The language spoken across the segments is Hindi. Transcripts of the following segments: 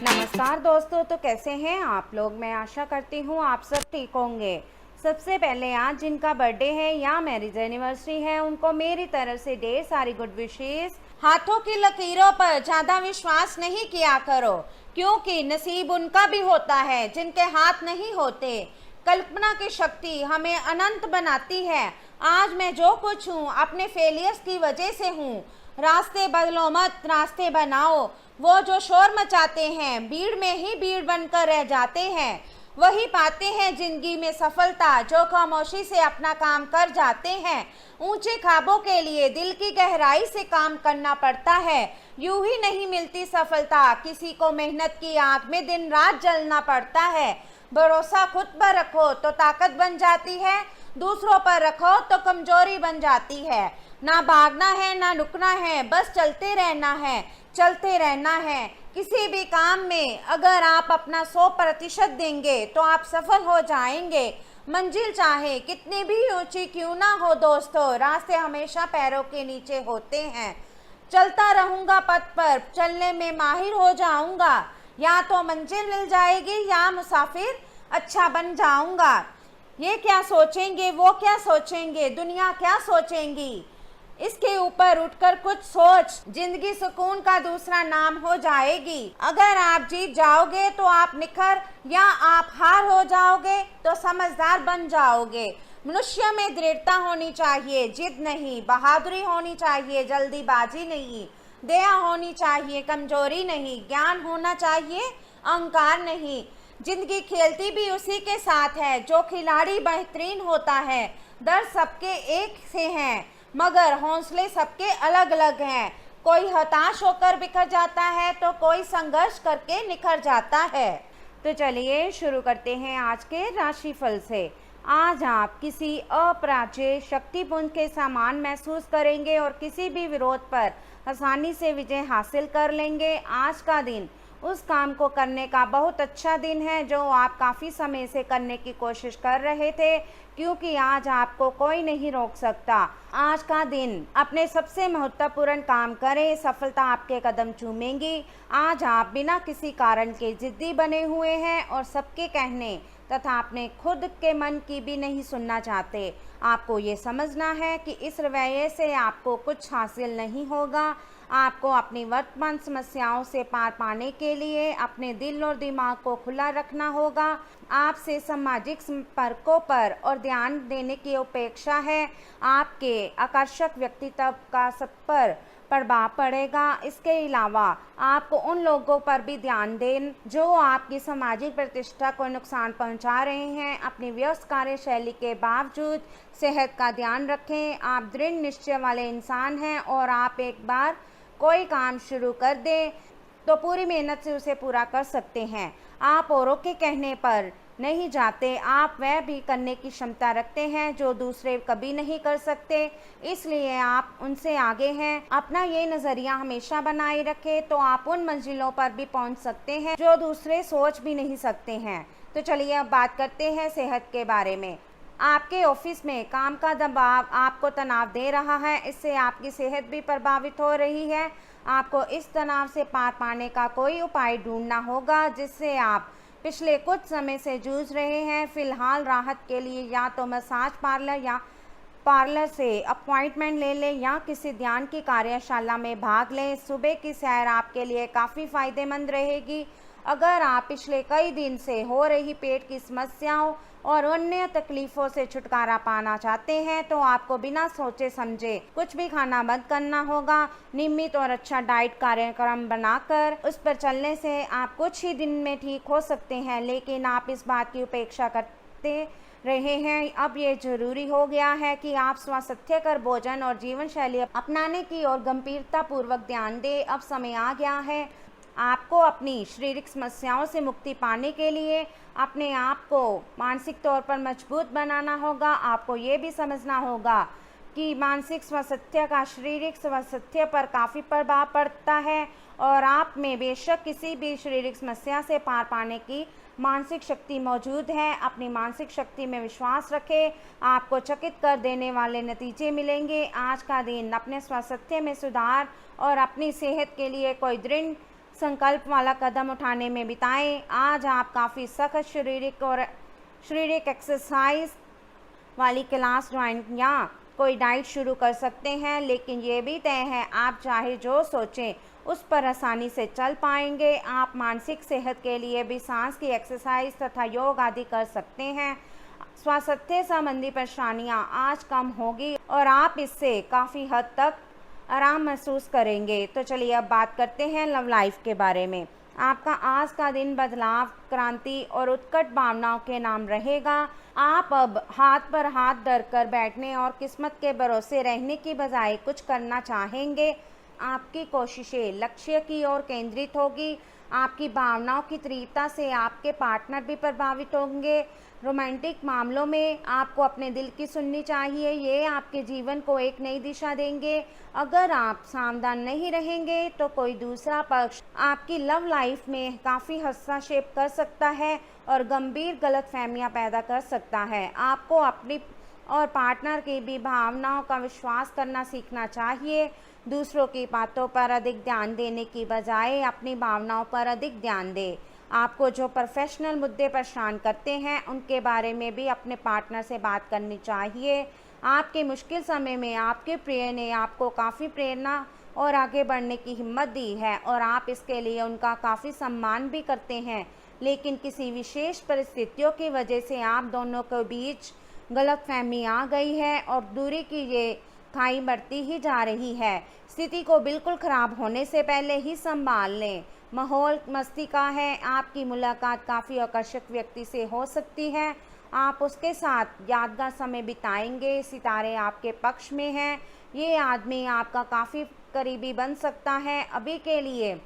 नमस्कार दोस्तों, तो कैसे हैं आप लोग। मैं आशा करती हूँ आप सब ठीक होंगे। सबसे पहले आज जिनका बर्थडे है या मैरिज एनिवर्सरी है उनको मेरी तरफ से ढेर सारी गुड विशेस। हाथों की लकीरों पर ज़्यादा विश्वास नहीं किया करो, क्योंकि नसीब उनका भी होता है जिनके हाथ नहीं होते। कल्पना की शक्ति हमें अनंत बनाती है। आज मैं जो कुछ हूँ अपने फेलियर्स की वजह से हूँ। रास्ते बदलो मत, रास्ते बनाओ। वो जो शोर मचाते हैं, भीड़ में ही भीड़ बनकर रह जाते हैं, वही पाते हैं जिंदगी में सफलता जो खामोशी से अपना काम कर जाते हैं। ऊंचे ख्वाबों के लिए दिल की गहराई से काम करना पड़ता है। यूं ही नहीं मिलती सफलता, किसी को मेहनत की आग में दिन रात जलना पड़ता है। भरोसा खुद पर रखो तो ताकत बन जाती है, दूसरों पर रखो तो कमजोरी बन जाती है। ना भागना है ना रुकना है, बस चलते रहना है, चलते रहना है। किसी भी काम में अगर आप अपना 100% देंगे तो आप सफल हो जाएंगे। मंजिल चाहे कितनी भी ऊंची क्यों ना हो दोस्तों, रास्ते हमेशा पैरों के नीचे होते हैं। चलता रहूंगा पथ पर, चलने में माहिर हो जाऊंगा। या तो मंजिल मिल जाएगी या मुसाफिर अच्छा बन जाऊंगा। ये क्या सोचेंगे, वो क्या सोचेंगे, दुनिया क्या सोचेंगी, इसके ऊपर उठकर कुछ सोच। जिंदगी सुकून का दूसरा नाम हो जाएगी। अगर आप जीत जाओगे तो आप निखर, या आप हार हो जाओगे तो समझदार बन जाओगे। मनुष्य में दृढ़ता होनी चाहिए, जिद नहीं। बहादुरी होनी चाहिए, जल्दीबाजी नहीं। दया होनी चाहिए, कमजोरी नहीं। ज्ञान होना चाहिए, अहंकार नहीं। जिंदगी खेलती भी उसी के साथ है जो खिलाड़ी बेहतरीन होता है। दर्द सबके एक से हैं, मगर हौसले सबके अलग अलग हैं। कोई हताश होकर बिखर जाता है तो कोई संघर्ष करके निखर जाता है। तो चलिए शुरू करते हैं आज के राशिफल से। आज आप किसी अपराजय शक्तिपुंज के समान महसूस करेंगे और किसी भी विरोध पर आसानी से विजय हासिल कर लेंगे। आज का दिन उस काम को करने का बहुत अच्छा दिन है जो आप काफ़ी समय से करने की कोशिश कर रहे थे, क्योंकि आज आपको कोई नहीं रोक सकता। आज का दिन अपने सबसे महत्वपूर्ण काम करें, सफलता आपके कदम चूमेंगी। आज आप बिना किसी कारण के जिद्दी बने हुए हैं और सबके कहने तथा अपने खुद के मन की भी नहीं सुनना चाहते। आपको ये समझना है कि इस रवैये से आपको कुछ हासिल नहीं होगा। आपको अपनी वर्तमान समस्याओं से पार पाने के लिए अपने दिल और दिमाग को खुला रखना होगा। आपसे सामाजिक संपर्कों पर और ध्यान देने की अपेक्षा है। आपके आकर्षक व्यक्तित्व का सब पर प्रभाव पड़ेगा। इसके अलावा आपको उन लोगों पर भी ध्यान दें जो आपकी सामाजिक प्रतिष्ठा को नुकसान पहुंचा रहे हैं। अपनी व्यस्त कार्यशैली के बावजूद सेहत का ध्यान रखें। आप दृढ़ निश्चय वाले इंसान हैं और आप एक बार कोई काम शुरू कर दें तो पूरी मेहनत से उसे पूरा कर सकते हैं। आप औरों के कहने पर नहीं जाते, आप वह भी करने की क्षमता रखते हैं जो दूसरे कभी नहीं कर सकते, इसलिए आप उनसे आगे हैं। अपना ये नज़रिया हमेशा बनाए रखें तो आप उन मंजिलों पर भी पहुंच सकते हैं जो दूसरे सोच भी नहीं सकते हैं। तो चलिए अब बात करते हैं सेहत के बारे में। आपके ऑफिस में काम का दबाव आपको तनाव दे रहा है, इससे आपकी सेहत भी प्रभावित हो रही है। आपको इस तनाव से पार पाने का कोई उपाय ढूंढना होगा जिससे आप पिछले कुछ समय से जूझ रहे हैं। फिलहाल राहत के लिए या तो मसाज पार्लर से अपॉइंटमेंट ले लें या किसी ध्यान की कार्यशाला में भाग लें। सुबह की सैर आपके लिए काफ़ी फायदेमंद रहेगी। अगर आप पिछले कई दिन से हो रही पेट की समस्याओं और अन्य तकलीफ़ों से छुटकारा पाना चाहते हैं तो आपको बिना सोचे समझे कुछ भी खाना बंद करना होगा। नियमित और अच्छा डाइट कार्यक्रम बनाकर उस पर चलने से आप कुछ ही दिन में ठीक हो सकते हैं, लेकिन आप इस बात की उपेक्षा करते रहे हैं। अब ये जरूरी हो गया है कि आप स्वास्थ्यकर भोजन और जीवन शैली अपनाने की और गंभीरता पूर्वक ध्यान दें। अब समय आ गया है आपको अपनी शारीरिक समस्याओं से मुक्ति पाने के लिए अपने आप को मानसिक तौर पर मजबूत बनाना होगा। आपको ये भी समझना होगा कि मानसिक स्वास्थ्य का शारीरिक स्वास्थ्य पर काफ़ी प्रभाव पड़ता है और आप में बेशक किसी भी शारीरिक समस्या से पार पाने की मानसिक शक्ति मौजूद है। अपनी मानसिक शक्ति में विश्वास रखें, आपको चकित कर देने वाले नतीजे मिलेंगे। आज का दिन अपने स्वास्थ्य में सुधार और अपनी सेहत के लिए कोई दृढ़ संकल्प वाला कदम उठाने में बिताएं। आज आप काफ़ी सख्त शारीरिक एक्सरसाइज वाली क्लास ज्वाइन या कोई डाइट शुरू कर सकते हैं, लेकिन ये भी तय है आप चाहे जो सोचें उस पर आसानी से चल पाएंगे। आप मानसिक सेहत के लिए भी सांस की एक्सरसाइज तथा योग आदि कर सकते हैं। स्वास्थ्य संबंधी परेशानियां आज कम होगी और आप इससे काफ़ी हद तक आराम महसूस करेंगे। तो चलिए अब बात करते हैं लव लाइफ के बारे में। आपका आज का दिन बदलाव, क्रांति और उत्कट भावनाओं के नाम रहेगा। आप अब हाथ पर हाथ धरकर बैठने और किस्मत के भरोसे रहने की बजाय कुछ करना चाहेंगे। आपकी कोशिशें लक्ष्य की ओर केंद्रित होगी। आपकी भावनाओं की तीव्रता से आपके पार्टनर भी प्रभावित होंगे। रोमांटिक मामलों में आपको अपने दिल की सुननी चाहिए, ये आपके जीवन को एक नई दिशा देंगे। अगर आप सावधान नहीं रहेंगे तो कोई दूसरा पक्ष आपकी लव लाइफ में काफ़ी हस्तक्षेप कर सकता है और गंभीर गलतफहमियां पैदा कर सकता है। आपको अपनी और पार्टनर की भी भावनाओं का विश्वास करना सीखना चाहिए। दूसरों की बातों पर अधिक ध्यान देने की बजाय अपनी भावनाओं पर अधिक ध्यान दें। आपको जो प्रोफेशनल मुद्दे परेशान करते हैं उनके बारे में भी अपने पार्टनर से बात करनी चाहिए। आपके मुश्किल समय में आपके प्रिय ने आपको काफ़ी प्रेरणा और आगे बढ़ने की हिम्मत दी है और आप इसके लिए उनका काफ़ी सम्मान भी करते हैं, लेकिन किसी विशेष परिस्थितियों की वजह से आप दोनों के बीच गलतफहमी आ गई है और दूरी की ये खाई बढ़ती ही जा रही है। स्थिति को बिल्कुल ख़राब होने से पहले ही संभाल लें। माहौल मस्ती का है। आपकी मुलाकात काफ़ी आकर्षक व्यक्ति से हो सकती है। आप उसके साथ यादगार समय बिताएंगे। सितारे आपके पक्ष में हैं। ये आदमी आपका काफ़ी करीबी बन सकता है। अभी के लिए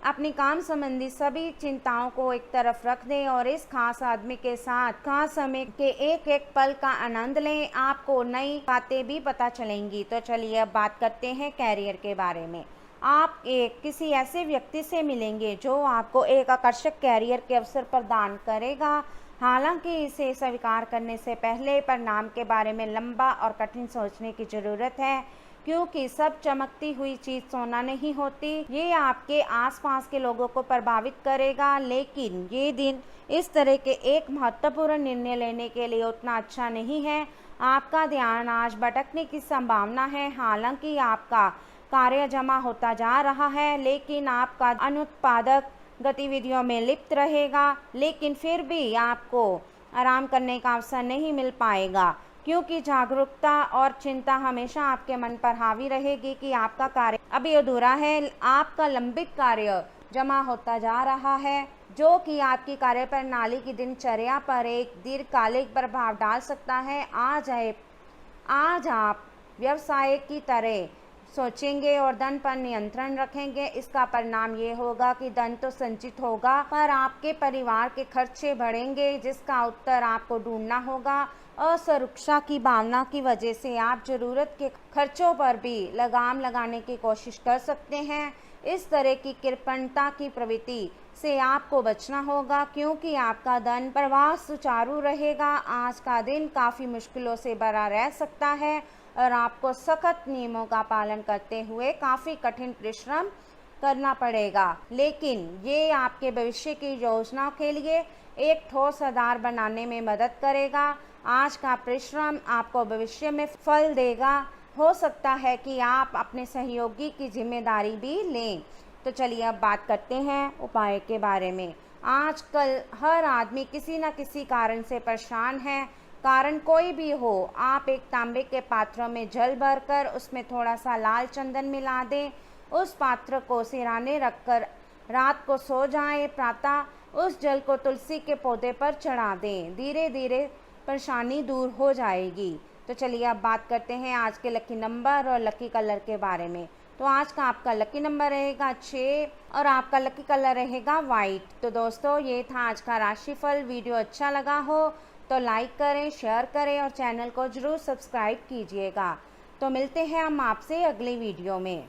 अपनी काम संबंधी सभी चिंताओं को एक तरफ रख दें और इस खास आदमी के साथ खास समय के एक एक पल का आनंद लें। आपको नई बातें भी पता चलेंगी। तो चलिए अब बात करते हैं कैरियर के बारे में। आप किसी ऐसे व्यक्ति से मिलेंगे जो आपको एक आकर्षक कैरियर के अवसर प्रदान करेगा। हालांकि इसे स्वीकार करने से पहले परिणाम के बारे में लंबा और कठिन सोचने की ज़रूरत है, क्योंकि सब चमकती हुई चीज़ सोना नहीं होती। ये आपके आसपास के लोगों को प्रभावित करेगा, लेकिन ये दिन इस तरह के एक महत्वपूर्ण निर्णय लेने के लिए उतना अच्छा नहीं है। आपका ध्यान आज भटकने की संभावना है। हालांकि आपका कार्य जमा होता जा रहा है, लेकिन आपका अनुत्पादक गतिविधियों में लिप्त रहेगा, लेकिन फिर भी आपको आराम करने का अवसर नहीं मिल पाएगा, क्योंकि जागरूकता और चिंता हमेशा आपके मन पर हावी रहेगी कि आपका कार्य अभी अधूरा है। आपका लंबित कार्य जमा होता जा रहा है, जो कि आपकी कार्य प्रणाली की दिनचर्या पर एक दीर्घकालिक प्रभाव डाल सकता है। आज आप व्यवसाय की तरह सोचेंगे और धन पर नियंत्रण रखेंगे। इसका परिणाम ये होगा कि धन तो संचित होगा, पर आपके परिवार के खर्चे बढ़ेंगे, जिसका उत्तर आपको ढूंढना होगा। असुरक्षा की भावना की वजह से आप जरूरत के खर्चों पर भी लगाम लगाने की कोशिश कर सकते हैं। इस तरह की कृपणता की प्रवृत्ति से आपको बचना होगा, क्योंकि आपका धन प्रवाह सुचारू रहेगा। आज का दिन काफ़ी मुश्किलों से भरा रह सकता है और आपको सख्त नियमों का पालन करते हुए काफ़ी कठिन परिश्रम करना पड़ेगा, लेकिन ये आपके भविष्य की योजना के लिए एक ठोस आधार बनाने में मदद करेगा। आज का परिश्रम आपको भविष्य में फल देगा। हो सकता है कि आप अपने सहयोगी की जिम्मेदारी भी लें। तो चलिए अब बात करते हैं उपाय के बारे में। आजकल हर आदमी किसी न किसी कारण से परेशान है। कारण कोई भी हो, आप एक तांबे के पात्र में जल भरकर उसमें थोड़ा सा लाल चंदन मिला दें। उस पात्र को सिरहाने रखकर रात को सो जाएं। प्रातः उस जल को तुलसी के पौधे पर चढ़ा दें। धीरे धीरे परेशानी दूर हो जाएगी। तो चलिए अब बात करते हैं आज के लकी नंबर और लकी कलर के बारे में। तो आज का आपका लकी नंबर रहेगा 6 और आपका लकी कलर रहेगा वाइट। तो दोस्तों, ये था आज का राशिफल। वीडियो अच्छा लगा हो तो लाइक करें, शेयर करें और चैनल को ज़रूर सब्सक्राइब कीजिएगा। तो मिलते हैं हम आपसे अगली वीडियो में।